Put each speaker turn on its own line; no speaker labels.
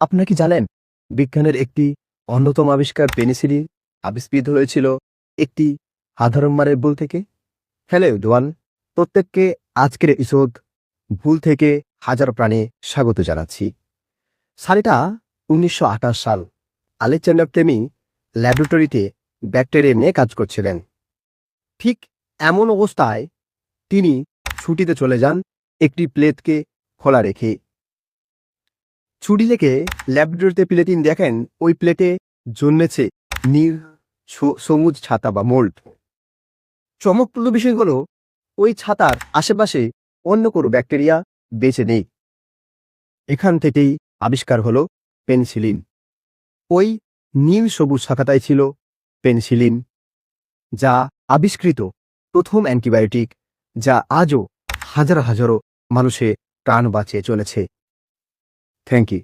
আপনারা কি জানেন বিজ্ঞানের একটি অন্যতম আবিষ্কার পেনিসিলিন আবিষ্কৃত হয়েছিল একটি সাধারণ মানের ভুল থেকে? হ্যালো এভরিওয়ান, প্রত্যেককে আজকের এপিসোড ভুল থেকে হাজার প্রাণে স্বাগত জানাচ্ছি। সালটা 1928 সাল। আলেকজান্ডার ফ্লেমিং ল্যাবরেটরিতে ব্যাকটেরিয়া নিয়ে কাজ করছিলেন। ঠিক এমন অবস্থায় তিনি ছুটিতে চলে যান একটি প্লেটকে খোলা রেখে। ছুটি থেকে ল্যাবরেটরিতে প্লেটিন দেখেন ওই প্লেটে জন্মেছে নীল সবুজ ছাতা বা মোল্ড। চমকপ্রদ বিষয় হলো ওই ছাতার আশেপাশে অন্য কোনো ব্যাকটেরিয়া বেঁচে নেই। এখান থেকেই আবিষ্কার হলো পেনিসিলিন। ওই নীল সবুজ শাখাটাই ছিল পেনিসিলিন, যা আবিষ্কৃত প্রথম অ্যান্টিবায়োটিক, যা আজও হাজারো হাজারো মানুষের প্রাণ বাঁচিয়ে চলেছে। Thank you.